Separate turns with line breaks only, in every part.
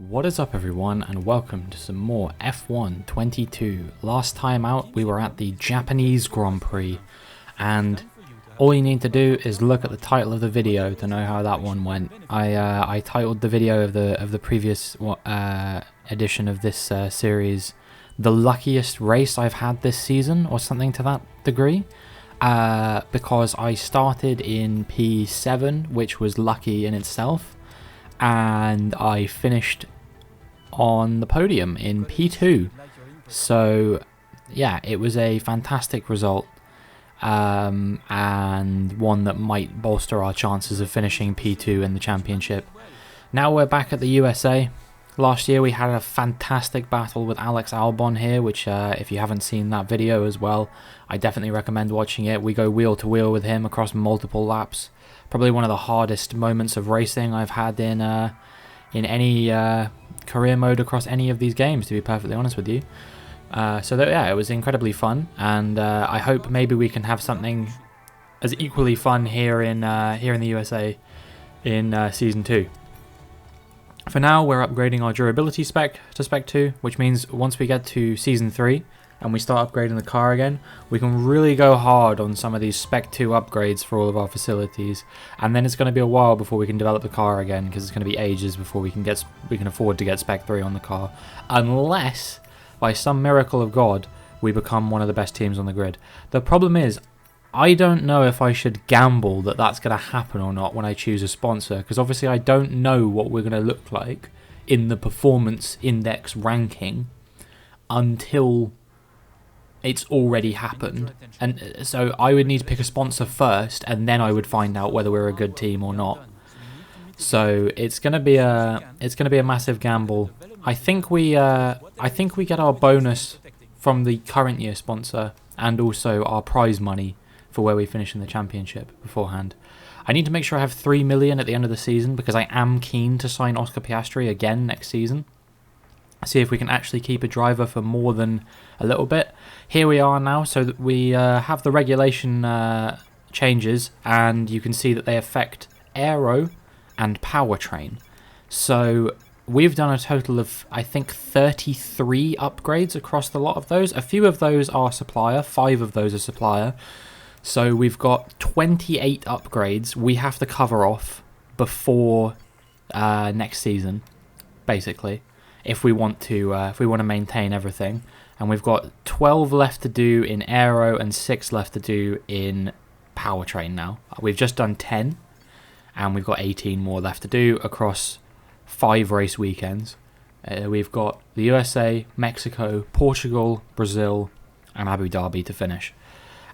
What is up everyone, and welcome to some more F1 22. Last time out we were at the Japanese Grand Prix, and all you need to do is look at the title of the video to know how that one went. I titled the video of the previous edition of this series "The Luckiest Race I've Had This Season" or something to that degree, because I started in P7, which was lucky in itself, and I finished on the podium in P2. So yeah, it was a fantastic result, and one that might bolster our chances of finishing P2 in the championship. Now we're back at the USA. Last year we had a fantastic battle with Alex Albon here, which if you haven't seen that video as well, I definitely recommend watching it. We go wheel to wheel with him across multiple laps. Probably one of the hardest moments of racing I've had in any career mode across any of these games, to be perfectly honest with you. Yeah, it was incredibly fun, and I hope maybe we can have something as equally fun here in the USA in Season 2. For now, we're upgrading our durability spec to Spec 2, which means once we get to Season 3 and we start upgrading the car again, we can really go hard on some of these Spec 2 upgrades for all of our facilities, and then it's going to be a while before we can develop the car again, because it's going to be ages before we can afford to get Spec 3 on the car, unless by some miracle of God we become one of the best teams on the grid. The problem is, I don't know if I should gamble that that's going to happen or not when I choose a sponsor, because obviously I don't know what we're going to look like in the performance index ranking until it's already happened, and so I would need to pick a sponsor first, and then I would find out whether we're a good team or not. So it's gonna be a massive gamble. I think we get our bonus from the current year sponsor, and also our prize money for where we finish in the championship beforehand. I need to make sure I have 3 million at the end of the season, because I am keen to sign Oscar Piastri again next season. See if we can actually keep a driver for more than a little bit. Here we are now, so that we have the regulation changes, and you can see that they affect aero and powertrain. So we've done a total of, I think, 33 upgrades across the lot of those. A few of those are supplier, 5 of those are supplier. So we've got 28 upgrades we have to cover off before next season, basically, if we want to maintain everything. And we've got 12 left to do in aero and 6 left to do in powertrain now. We've just done 10, and we've got 18 more left to do across 5 race weekends. We've got the USA, Mexico, Portugal, Brazil, and Abu Dhabi to finish.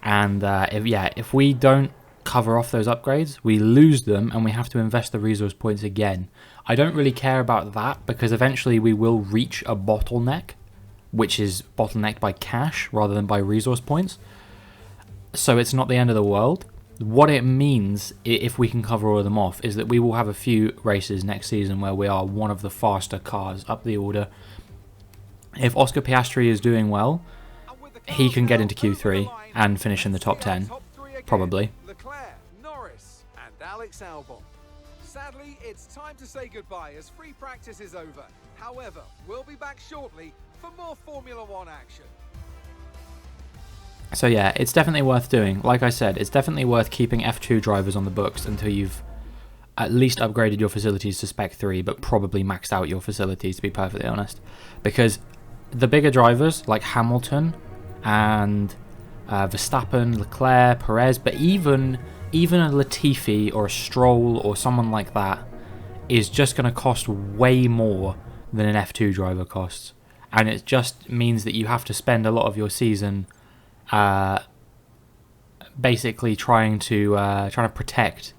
And if we don't cover off those upgrades, we lose them, and we have to invest the resource points again. I don't really care about that, because eventually we will reach a bottleneck, which is bottlenecked by cash rather than by resource points. So it's not the end of the world. What it means, if we can cover all of them off, is that we will have a few races next season where we are one of the faster cars up the order. If Oscar Piastri is doing well, he can get into Q3 and finish in the top 10, probably.
Norris and Alex Albon. Sadly, it's time to say goodbye as free practice is over. However, we'll be back shortly for more Formula One action.
So yeah, it's definitely worth doing. Like I said, it's definitely worth keeping F2 drivers on the books until you've at least upgraded your facilities to Spec 3, but probably maxed out your facilities, to be perfectly honest. Because the bigger drivers, like Hamilton and Verstappen, Leclerc, Perez, but even a Latifi or a Stroll or someone like that is just going to cost way more than an F2 driver costs. And it just means that you have to spend a lot of your season basically trying to protect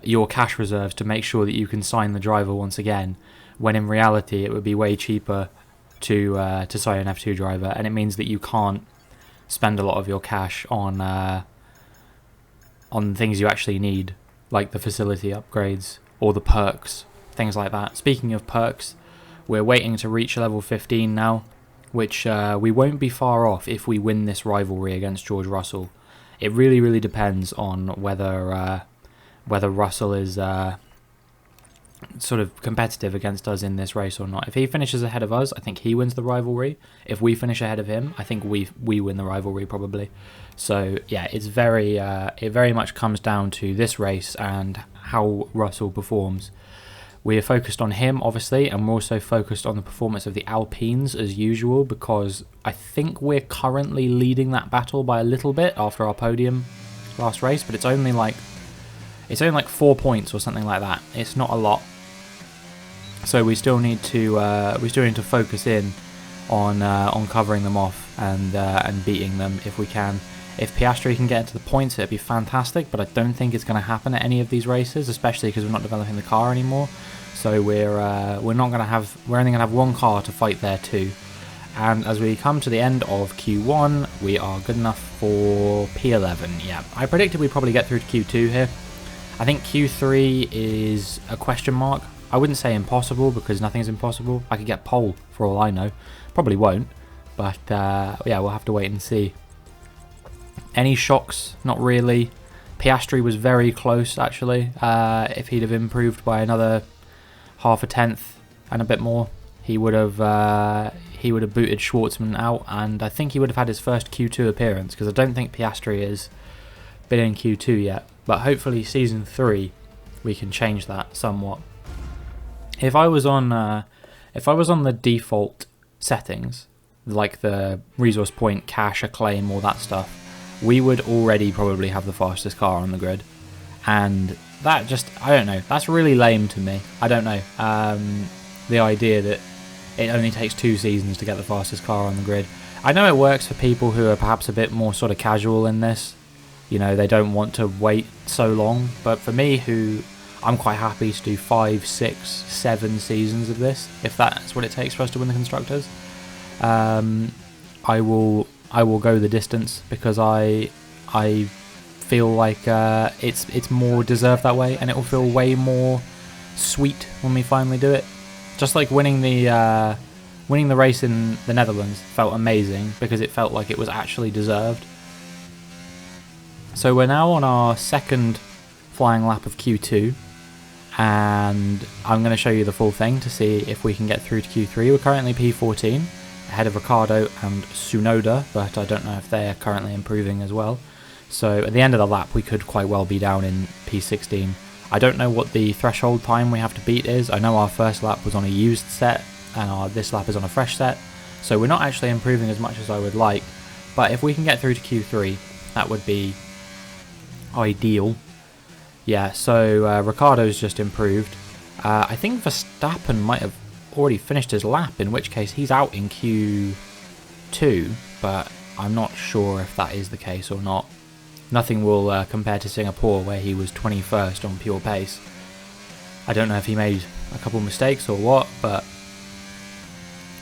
your cash reserves to make sure that you can sign the driver once again, when in reality it would be way cheaper to sign an F2 driver, and it means that you can't spend a lot of your cash on things you actually need, like the facility upgrades or the perks, things like that. Speaking of perks, we're waiting to reach level 15 now, which we won't be far off if we win this rivalry against George Russell. It really, really depends on whether Russell is sort of competitive against us in this race or not. If he finishes ahead of us, I think he wins the rivalry. If we finish ahead of him, I think we win the rivalry probably. So yeah, it's very it very much comes down to this race and how Russell performs. We are focused on him, obviously, and we're also focused on the performance of the Alpines as usual, because I think we're currently leading that battle by a little bit after our podium last race, but it's only like 4 points or something like that. It's not a lot. So we still need to focus in on covering them off and beating them if we can. If Piastri can get into the points, it'd be fantastic, but I don't think it's going to happen at any of these races, especially because we're not developing the car anymore. So we're only going to have one car to fight there too. And as we come to the end of Q1, we are good enough for P11. Yeah, I predicted we'd probably get through to Q2 here. I think Q3 is a question mark. I wouldn't say impossible, because nothing's impossible. I could get pole for all I know. Probably won't, but yeah, we'll have to wait and see. Any shocks? Not really. Piastri was very close, actually. If he'd have improved by another half a tenth and a bit more, he would have booted Schwartzman out, and I think he would have had his first Q2 appearance, because I don't think Piastri has been in Q2 yet. But hopefully season 3 we can change that somewhat. If I was on the default settings, like the resource point, cash, acclaim, all that stuff, we would already probably have the fastest car on the grid. And that just, I don't know, that's really lame to me. I don't know. The idea that it only takes 2 seasons to get the fastest car on the grid. I know it works for people who are perhaps a bit more sort of casual in this. You know, they don't want to wait so long. But for me, who I'm quite happy to do 5, 6, 7 seasons of this, if that's what it takes for us to win the Constructors. I will go the distance, because I feel like it's more deserved that way, and it will feel way more sweet when we finally do it. Just like winning the race in the Netherlands felt amazing, because it felt like it was actually deserved. So we're now on our second flying lap of Q2, and I'm going to show you the full thing to see if we can get through to Q3. We're currently P14, ahead of Ricciardo and Tsunoda, but I don't know if they're currently improving as well. So at the end of the lap, we could quite well be down in P16. I don't know what the threshold time we have to beat is. I know our first lap was on a used set, and this lap is on a fresh set, so we're not actually improving as much as I would like. But if we can get through to Q3, that would be ideal. Yeah, so Ricciardo's just improved. I think Verstappen might have already finished his lap, in which case he's out in Q2, but I'm not sure if that is the case or not. Nothing will compare to Singapore, where he was 21st on pure pace. I don't know if he made a couple mistakes or what, but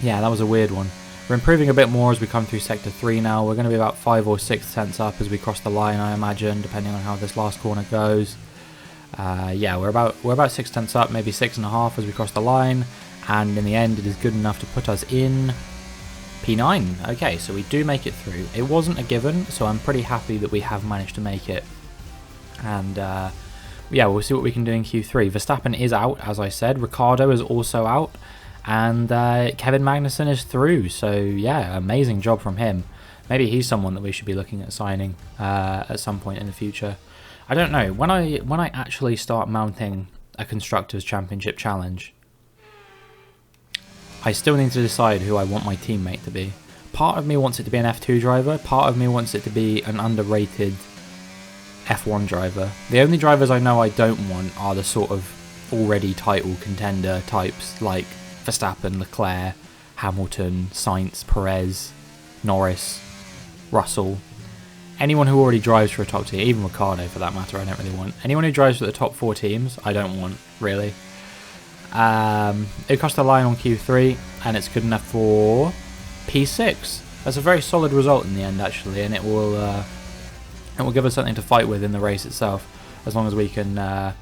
yeah, that was a weird one. We're improving a bit more as we come through Sector 3 now. We're going to be about 5 or 6 tenths up as we cross the line, I imagine, depending on how this last corner goes. Yeah, we're about 6 tenths up, maybe 6.5 as we cross the line, and in the end it is good enough to put us in P9. Okay, so we do make it through. It wasn't a given, so I'm pretty happy that we have managed to make it. And yeah, we'll see what we can do in Q3. Verstappen is out, as I said. Ricciardo is also out. And Kevin Magnussen is through, so yeah, amazing job from him. Maybe he's someone that we should be looking at signing at some point in the future. I don't know. When I actually start mounting a Constructors' Championship challenge, I still need to decide who I want my teammate to be. Part of me wants it to be an F2 driver, part of me wants it to be an underrated F1 driver. The only drivers I know I don't want are the sort of already title contender types, like Verstappen, Leclerc, Hamilton, Sainz, Perez, Norris, Russell. Anyone who already drives for a top team, even Ricciardo for that matter, I don't really want. Anyone who drives for the top 4 teams, I don't want, really. It crossed the line on Q3, and it's good enough for P6. That's a very solid result in the end, actually, and it will give us something to fight with in the race itself, as long as we can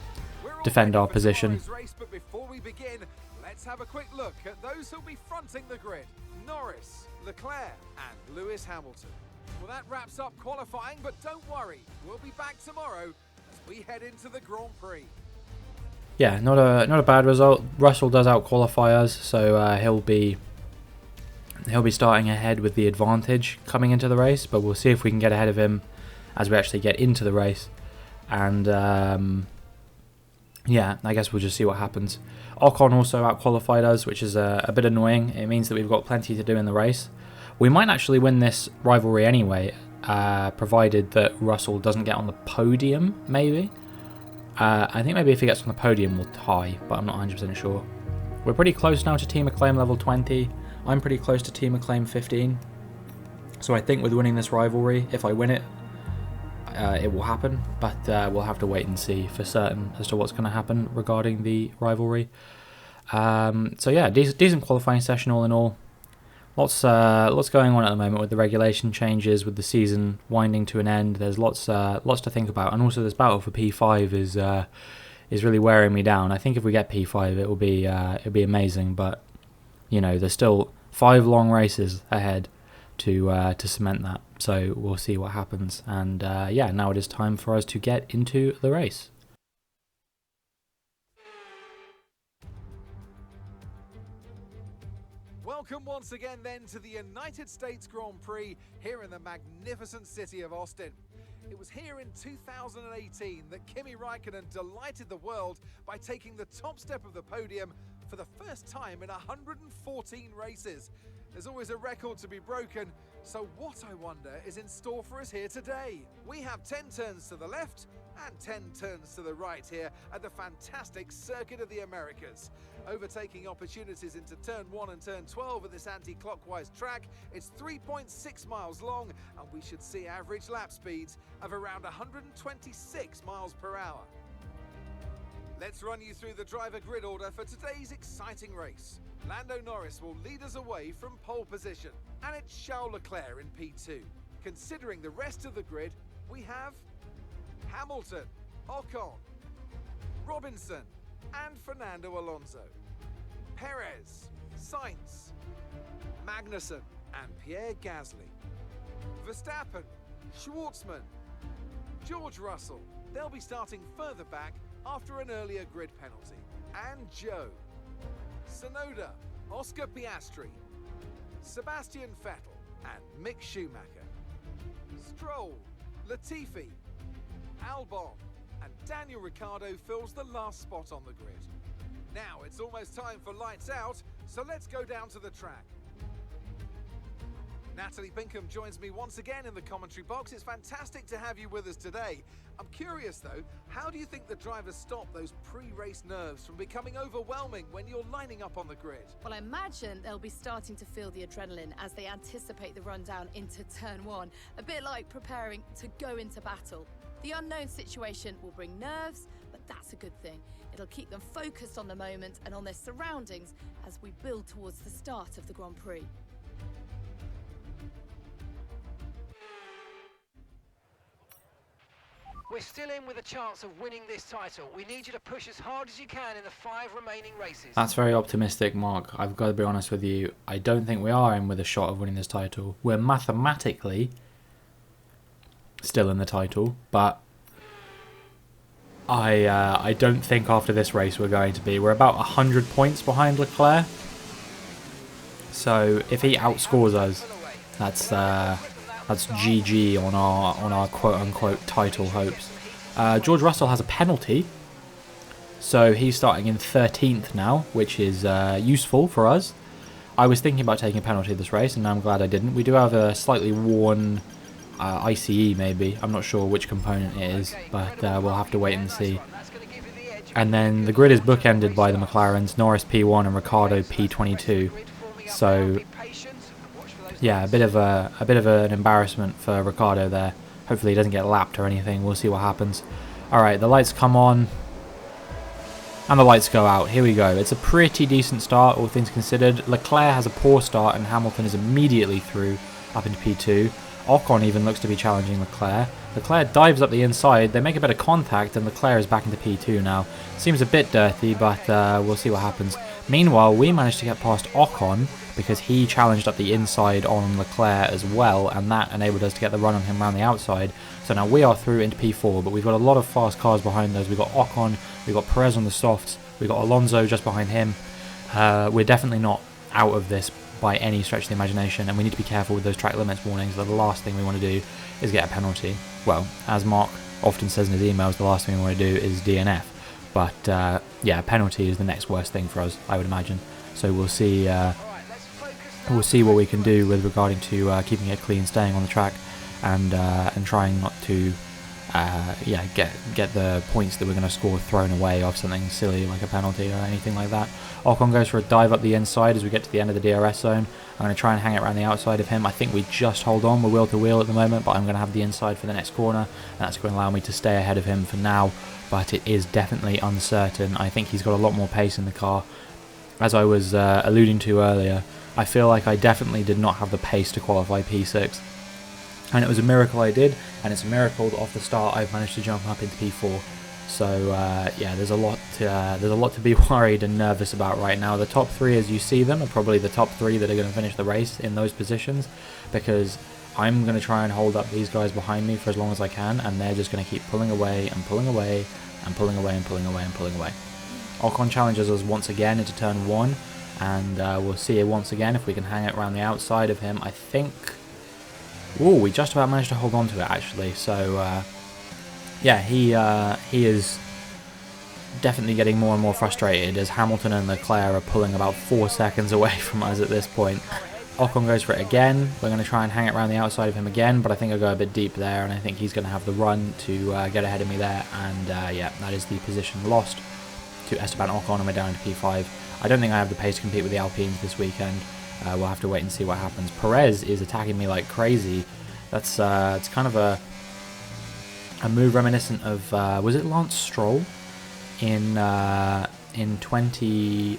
defend our position.
But before we begin, let's have a quick look at those who'll be fronting the grid. Norris, Leclerc and Lewis Hamilton. Well, that wraps up qualifying, but don't worry, we'll be back tomorrow as we head into the Grand Prix.
yeah, not a bad result. Russell does out-qualify us, so he'll be starting ahead with the advantage coming into the race, but we'll see if we can get ahead of him as we actually get into the race. And yeah, I guess we'll just see what happens. Ocon also out-qualified us, which is a bit annoying. It means that we've got plenty to do in the race. We might actually win this rivalry anyway, provided that Russell doesn't get on the podium, maybe. I think maybe if he gets on the podium we'll tie, but I'm not 100% sure. We're pretty close now to Team Acclaim level 20. I'm pretty close to Team Acclaim 15. So I think with winning this rivalry, if I win it, it will happen. But we'll have to wait and see for certain as to what's going to happen regarding the rivalry. So yeah, decent qualifying session all in all. Lots going on at the moment with the regulation changes, with the season winding to an end. There's lots to think about, and also this battle for P5 is really wearing me down. I think if we get P5, it'll be amazing. But you know, there's still 5 long races ahead to cement that. So we'll see what happens. And yeah, now it is time for us to get into the race.
Welcome once again then to the United States Grand Prix here in the magnificent city of Austin. It was here in 2018 that Kimi Räikkönen delighted the world by taking the top step of the podium for the first time in 114 races. There's always a record to be broken, so what I wonder is in store for us here today. We have 10 turns to the left and 10 turns to the right here at the fantastic Circuit of the Americas. Overtaking opportunities into turn 1 and turn 12 at this anti-clockwise track. It's 3.6 miles long, and we should see average lap speeds of around 126 miles per hour. Let's run you through the driver grid order for today's exciting race. Lando Norris will lead us away from pole position, and it's Charles Leclerc in P2. Considering the rest of the grid, we have Hamilton, Ocon, Robinson, and Fernando Alonso, Perez, Sainz, Magnussen, and Pierre Gasly, Verstappen, Schwartzman, George Russell. They'll be starting further back after an earlier grid penalty, and Joe, Tsunoda, Oscar Piastri, Sebastian Vettel, and Mick Schumacher, Stroll, Latifi, Albon, and Daniel Ricciardo fills the last spot on the grid. Now it's almost time for lights out, so let's go down to the track. Natalie Pinkham joins me once again in the commentary box. It's fantastic to have you with us today. I'm curious though, how do you think the drivers stop those pre-race nerves from becoming overwhelming when you're lining up on the grid?
Well, I imagine they'll be starting to feel the adrenaline as they anticipate the rundown into turn 1, a bit like preparing to go into battle. The unknown situation will bring nerves, but that's a good thing. It'll keep them focused on the moment and on their surroundings as we build towards the start of the Grand Prix.
We're still in with a chance of winning this title. We need you to push as hard as you can in the 5 remaining races.
That's very optimistic, Mark. I've got to be honest with you. I don't think we are in with a shot of winning this title. We're mathematically still in the title, but I don't think after this race we're going to be. We're about 100 points behind Leclerc. So if he outscores us, that's GG on our quote-unquote title hopes. George Russell has a penalty, so he's starting in 13th now, which is useful for us. I was thinking about taking a penalty this race, and I'm glad I didn't. We do have a slightly worn ICE, maybe. I'm not sure which component it is, but we'll have to wait and see. And then the grid is bookended by the McLarens, Norris P1 and Ricciardo P22. So yeah, a bit of an embarrassment for Ricciardo there. Hopefully he doesn't get lapped or anything. We'll see what happens. Alright, the lights come on. And the lights go out. Here we go. It's a pretty decent start, all things considered. Leclerc has a poor start and Hamilton is immediately through up into P2. Ocon even looks to be challenging Leclerc. Leclerc dives up the inside. They make a bit of contact and Leclerc is back into P2 now. Seems a bit dirty, but we'll see what happens. Meanwhile, we managed to get past Ocon because he challenged up the inside on Leclerc as well, and that enabled us to get the run on him around the outside. So now we are through into P4, but we've got a lot of fast cars behind us. We've got Ocon, we've got Perez on the softs, we've got Alonso just behind him. We're definitely not out of this by any stretch of the imagination, and we need to be careful with those track limits warnings. The last thing we want to do is get a penalty. Well, as Mark often says in his emails, the last thing we want to do is DNF. But yeah, penalty is the next worst thing for us, I would imagine. So we'll see what we can do with regarding to keeping it clean, staying on the track, and trying not to get the points that we're going to score thrown away off something silly like a penalty or anything like that. Ocon goes for a dive up the inside as we get to the end of the DRS zone. I'm going to try and hang it around the outside of him. I think we just hold on. We're wheel to wheel at the moment, but I'm going to have the inside for the next corner, and that's going to allow me to stay ahead of him for now. But it is definitely uncertain. I think he's got a lot more pace in the car. As I was alluding to earlier, I feel like I definitely did not have the pace to qualify P6. And it was a miracle I did, and it's a miracle that off the start I've managed to jump up into P4. So yeah, there's a lot to be worried and nervous about right now. The top three, as you see them, are probably the top three that are going to finish the race in those positions, because I'm going to try and hold up these guys behind me for as long as I can, and they're just going to keep pulling away and pulling away and pulling away and pulling away and pulling away. Ocon challenges us once again into turn 1, and we'll see once again if we can hang it around the outside of him. I think... Ooh, we just about managed to hold on to it actually, so yeah, he is definitely getting more and more frustrated as Hamilton and Leclerc are pulling about 4 seconds away from us at this point. Ocon goes for it again. We're going to try and hang it around the outside of him again, but I think I'll go a bit deep there, and I think he's going to have the run to get ahead of me there, and yeah, that is the position lost to Esteban Ocon, and we're down to P5. I don't think I have the pace to compete with the Alpines this weekend. We'll have to wait and see what happens. Perez is attacking me like crazy. That's it's kind of a move reminiscent of was it Lance Stroll in 2018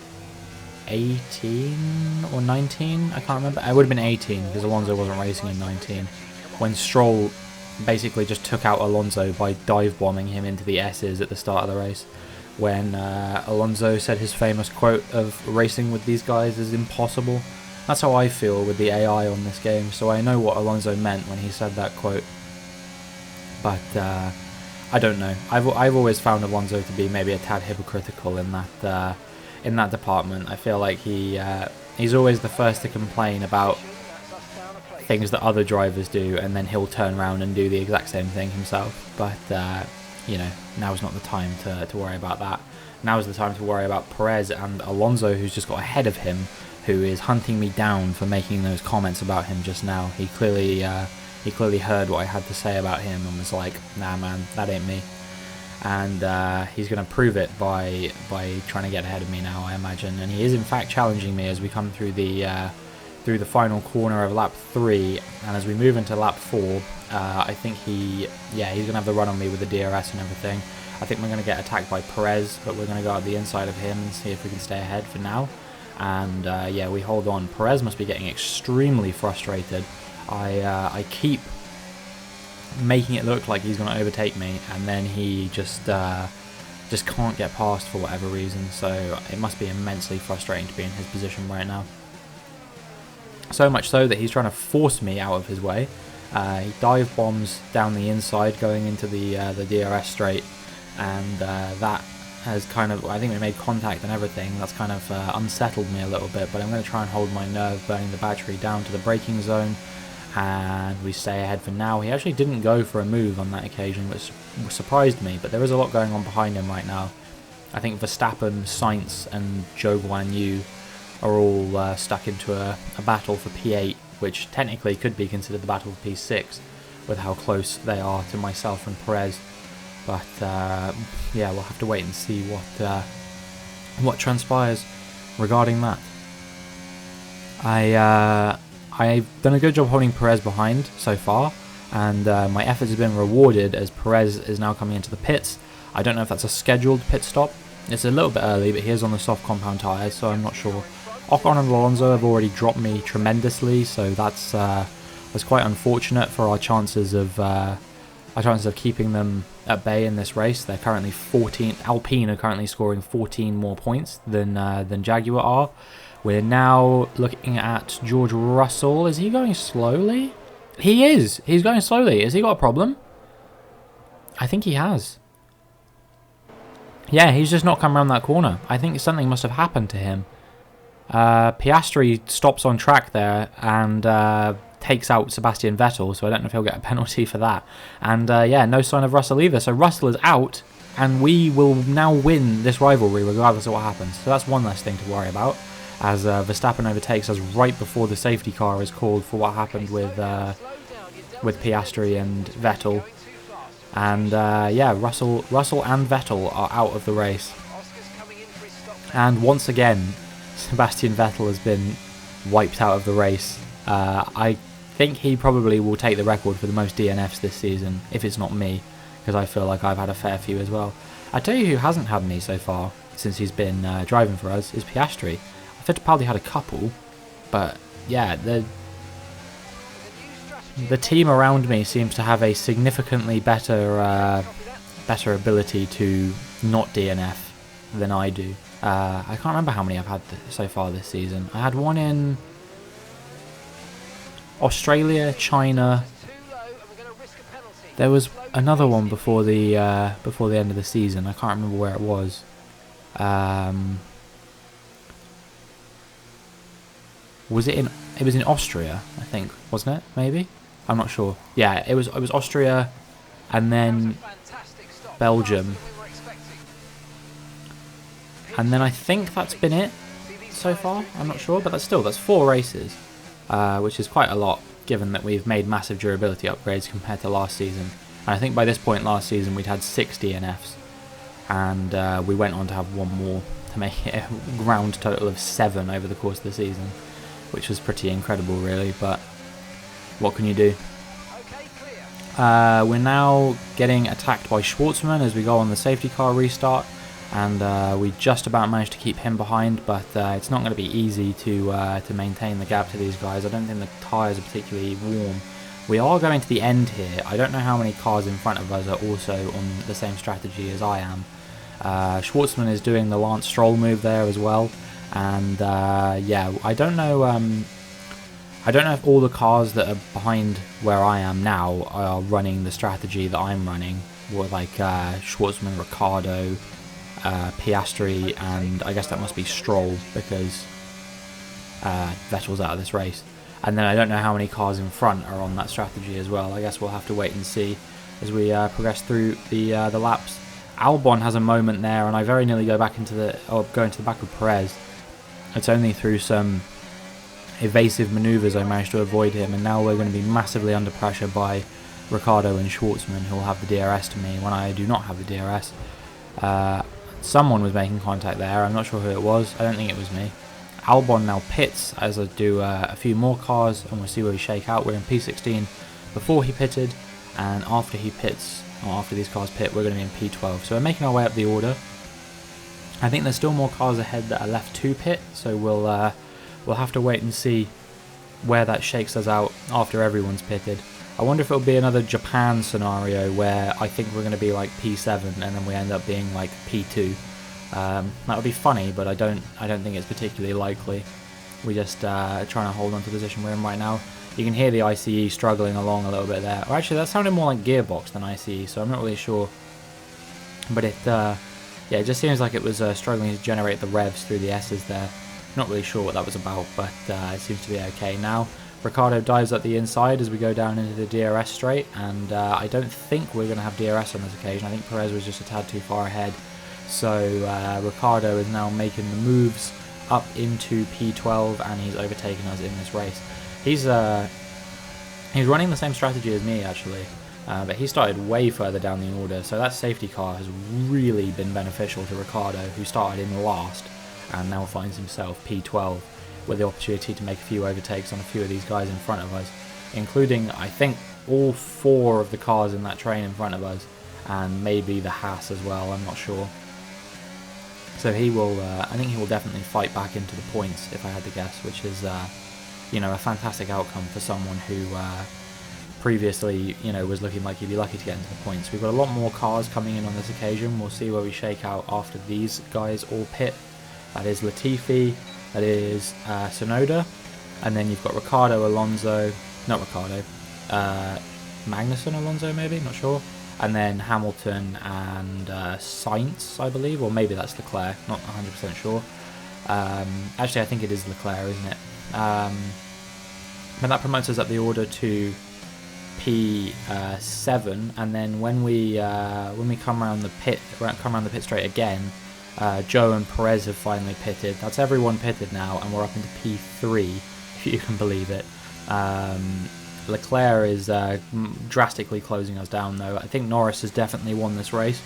or 19? I can't remember. It would have been 18 because Alonso wasn't racing in 19, when Stroll basically just took out Alonso by dive bombing him into the S's at the start of the race, when Alonso said his famous quote of racing with these guys is impossible. That's how I feel with the AI on this game, so I know what Alonso meant when he said that quote. But I don't know. I've always found Alonso to be maybe a tad hypocritical in that department. I feel like he's always the first to complain about things that other drivers do, and then he'll turn around and do the exact same thing himself. But you know, now's not the time to worry about that. Now's the time to worry about Perez and Alonso, who's just got ahead of him, who is hunting me down for making those comments about him just now. He clearly heard what I had to say about him and was like, nah man, that ain't me. And he's going to prove it by trying to get ahead of me now, I imagine. And he is in fact challenging me as we come through the final corner of lap 3, and as we move into lap 4, I think he's going to have the run on me with the DRS and everything. I think we're going to get attacked by Perez, but we're going to go out the inside of him and see if we can stay ahead for now. And yeah, we hold on. Perez must be getting extremely frustrated. I keep making it look like he's going to overtake me, and then he just can't get past for whatever reason. So it must be immensely frustrating to be in his position right now. So much so that he's trying to force me out of his way. He dive bombs down the inside going into the DRS straight, and that has kind of, I think we made contact and everything. That's kind of unsettled me a little bit, but I'm going to try and hold my nerve, burning the battery down to the braking zone, and we stay ahead for now. He actually didn't go for a move on that occasion, which surprised me, but there is a lot going on behind him right now. I think Verstappen, Sainz and Zhou Guanyu are all stuck into a battle for P8, which technically could be considered the battle for P6 with how close they are to myself and Perez. But yeah, we'll have to wait and see what transpires regarding that. I've done a good job holding Perez behind so far, and my efforts have been rewarded as Perez is now coming into the pits. I don't know if that's a scheduled pit stop. It's a little bit early, but he is on the soft compound tyres, so I'm not sure. Ocon and Alonso have already dropped me tremendously, so that's quite unfortunate for our chances of keeping them at bay in this race. They're currently 14. Alpine are currently scoring 14 more points than Jaguar are. We're now looking at George Russell. Is he going slowly? He is. He's going slowly. Has he got a problem? I think he has. Yeah, he's just not come around that corner. I think something must have happened to him. Piastri stops on track there and takes out Sebastian Vettel, so I don't know if he'll get a penalty for that. And yeah, no sign of Russell either. So Russell is out, and we will now win this rivalry regardless of what happens. So that's one less thing to worry about, as Verstappen overtakes us right before the safety car is called for what happened with Piastri and Vettel. And yeah, Russell and Vettel are out of the race. And once again, Sebastian Vettel has been wiped out of the race. I think he probably will take the record for the most DNFs this season, if it's not me, because I feel like I've had a fair few as well. I tell you who hasn't had any so far, since he's been driving for us, is Piastri. Fittipaldi had a couple, but yeah, the team around me seems to have a significantly better ability to not DNF than I do. I can't remember how many I've had so far this season. I had one in Australia, China. There was another one before the end of the season. I can't remember where it was. Was it in? It was in Austria, I think, wasn't it? Maybe. I'm not sure. Yeah, it was Austria, and then Belgium, and then I think that's been it so far. I'm not sure, but that's 4 races, which is quite a lot, given that we've made massive durability upgrades compared to last season. And I think by this point last season we'd had 6 DNFs, and we went on to have one more to make it a round total of 7 over the course of the season, which was pretty incredible, really. But what can you do? We're now getting attacked by Schwartzman as we go on the safety car restart, and we just about managed to keep him behind, but it's not going to be easy to maintain the gap to these guys. I don't think the tyres are particularly warm. We are going to the end here. I don't know how many cars in front of us are also on the same strategy as I am. Schwartzman is doing the Lance Stroll move there as well, and yeah, I don't know if all the cars that are behind where I am now are running the strategy that I'm running, or like Schwartzman, Ricciardo, Piastri, and I guess that must be Stroll, because Vettel's out of this race. And then I don't know how many cars in front are on that strategy as well. I guess we'll have to wait and see as we progress through the laps. Albon has a moment there, and I very nearly go into the back of Perez. It's only through some evasive manoeuvres I managed to avoid him, and now we're going to be massively under pressure by Ricciardo and Schwartzman, who will have the DRS to me when I do not have the DRS. Someone was making contact there. I'm not sure who it was. I don't think it was me. Albon now pits as I do a few more cars, and we'll see where we shake out. We're in P16 before he pitted, and after he pits, or after these cars pit, we're going to be in P12. So we're making our way up the order. I think there's still more cars ahead that are left to pit, so we'll have to wait and see where that shakes us out after everyone's pitted. I wonder if it'll be another Japan scenario where I think we're going to be like P7 and then we end up being like P2. That would be funny, but I don't think it's particularly likely. We're just trying to hold on to the position we're in right now. You can hear the ICE struggling along a little bit there. Or actually, that sounded more like gearbox than ICE, so I'm not really sure. But yeah, it just seems like it was struggling to generate the revs through the S's there. Not really sure what that was about, but it seems to be okay now. Ricciardo dives up the inside as we go down into the DRS straight, and I don't think we're going to have DRS on this occasion. I think Perez was just a tad too far ahead. So Ricciardo is now making the moves up into P12, and he's overtaken us in this race. He's running the same strategy as me, actually, but he started way further down the order, so that safety car has really been beneficial to Ricciardo, who started in last and now finds himself P12 with the opportunity to make a few overtakes on a few of these guys in front of us, including, I think, all 4 of the cars in that train in front of us, and maybe the Haas as well, I'm not sure. So he will, I think he will definitely fight back into the points, if I had to guess, which is, you know, a fantastic outcome for someone who previously, you know, was looking like you'd be lucky to get into the points. We've got a lot more cars coming in on this occasion. We'll see where we shake out after these guys all pit. That is Latifi, that is Tsunoda, and then you've got Ricciardo, Alonso, not Ricciardo, Magnussen, Alonso maybe, not sure, and then Hamilton and Sainz, I believe, or maybe that's Leclerc, not 100% sure. Actually, I think it is Leclerc, isn't it? But that promotes us up the order to P7, and then when we come around the pit straight again, Joe and Perez have finally pitted. That's everyone pitted now, and we're up into P3, if you can believe it. Leclerc is drastically closing us down, though. I think Norris has definitely won this race,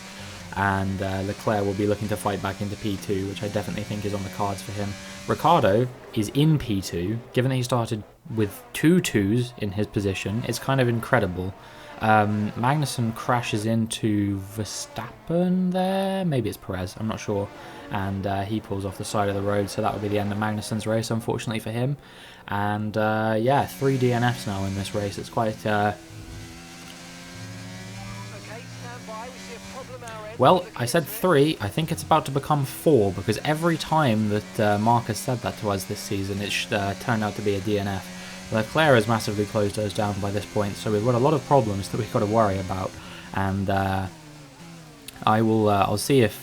and Leclerc will be looking to fight back into P2, which I definitely think is on the cards for him. Ricciardo is in P2, given that he started with 2 2s in his position. It's kind of incredible. Magnussen crashes into Verstappen there, maybe it's Perez, I'm not sure, and he pulls off the side of the road, so that will be the end of Magnussen's race, unfortunately for him. And yeah, 3 DNFs now in this race. It's quite well, I said 3, I think it's about to become 4, because every time that Marcus said that to us this season, it turned out to be a DNF. Leclerc has massively closed us down by this point, so we've got a lot of problems that we've got to worry about, and I'll see if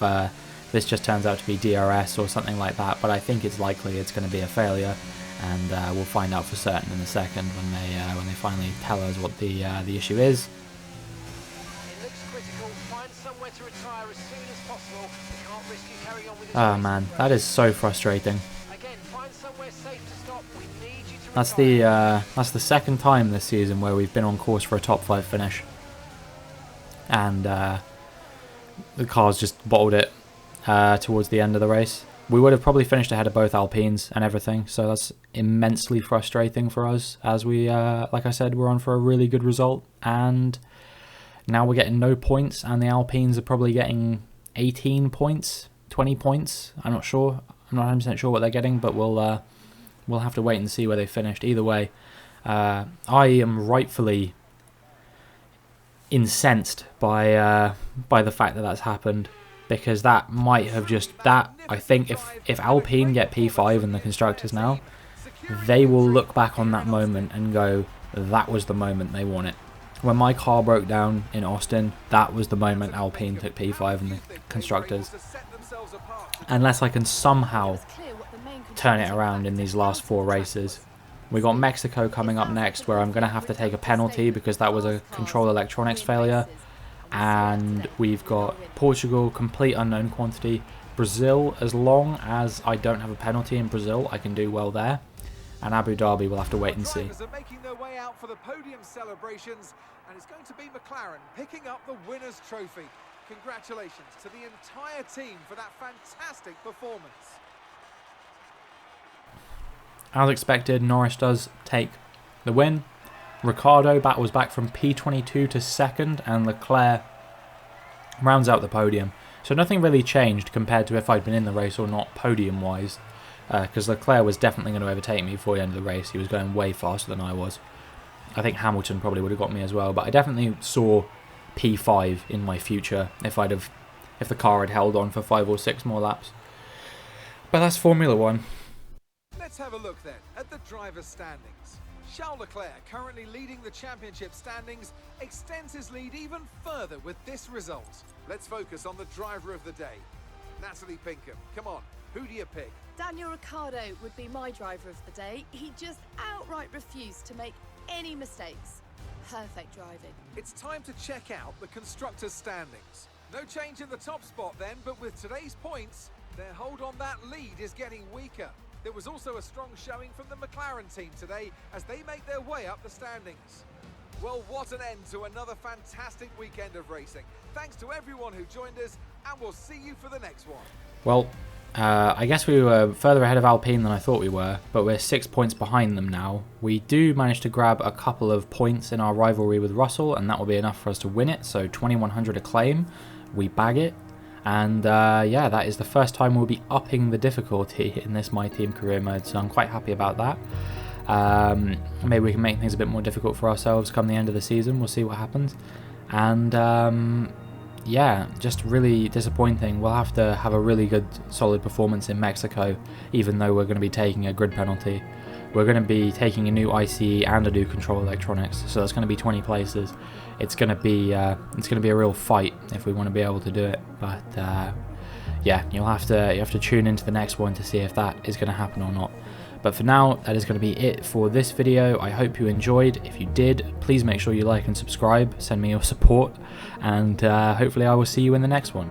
this just turns out to be DRS or something like that, but I think it's likely it's going to be a failure, and we'll find out for certain in a second when they finally tell us what the issue is. Oh man, that is so frustrating. That's the second time this season where we've been on course for a top 5 finish, and the cars just bottled it towards the end of the race. We would have probably finished ahead of both Alpines and everything, so that's immensely frustrating for us, as we, like I said, we're on for a really good result, and now we're getting no points, and the Alpines are probably getting 18 points, 20 points, I'm not sure. I'm not 100% sure what they're getting, but we'll have to wait and see where they finished. Either way, I am rightfully incensed by the fact that that's happened, because that might have I think if Alpine get P5 in the constructors now, they will look back on that moment and go, that was the moment they won it. When my car broke down in Austin, that was the moment Alpine took P5 in the constructors. Unless I can somehow turn it around in these last 4 races. We got Mexico coming up next, where I'm going to have to take a penalty because that was a control electronics failure. And we've got Portugal, complete unknown quantity. Brazil, as long as I don't have a penalty in Brazil, I can do well there. And Abu Dhabi, we'll have to wait and see.
Drivers are making their way out for the podium celebrations, and it's going to be McLaren picking up the winner's trophy. Congratulations to the entire team for that fantastic performance.
As expected, Norris does take the win. Ricciardo battles back from P22 to 2nd, and Leclerc rounds out the podium. So nothing really changed compared to if I'd been in the race or not podium-wise, because Leclerc was definitely going to overtake me before the end of the race. He was going way faster than I was. I think Hamilton probably would have got me as well, but I definitely saw P5 in my future if the car had held on for 5 or 6 more laps. But that's Formula 1.
Let's have a look then at the driver's standings. Charles Leclerc, currently leading the championship standings, extends his lead even further with this result. Let's focus on the driver of the day. Natalie Pinkham, come on, who do you pick?
Daniel Ricciardo would be my driver of the day. He just outright refused to make any mistakes. Perfect driving.
It's time to check out the constructors' standings. No change in the top spot then, but with today's points, their hold on that lead is getting weaker. There was also a strong showing from the McLaren team today as they make their way up the standings. Well, what an end to another fantastic weekend of racing. Thanks to everyone who joined us, and we'll see you for the next one.
Well, I guess we were further ahead of Alpine than I thought we were, but we're 6 points behind them now. We do manage to grab a couple of points in our rivalry with Russell, and that will be enough for us to win it. So 2100 acclaim, we bag it. And yeah, that is the first time we'll be upping the difficulty in this My Team career mode, so I'm quite happy about that. Maybe we can make things a bit more difficult for ourselves come the end of the season. We'll see what happens. And yeah, just really disappointing. We'll have to have a really good solid performance in Mexico, even though we're going to be taking a grid penalty. We're going to be taking a new ICE and a new control electronics, so that's going to be 20 places. It's going to be a real fight if we want to be able to do it. But yeah, you have to tune into the next one to see if that is going to happen or not. But for now, that is going to be it for this video. I hope you enjoyed. If you did, please make sure you like and subscribe. Send me your support, and hopefully I will see you in the next one.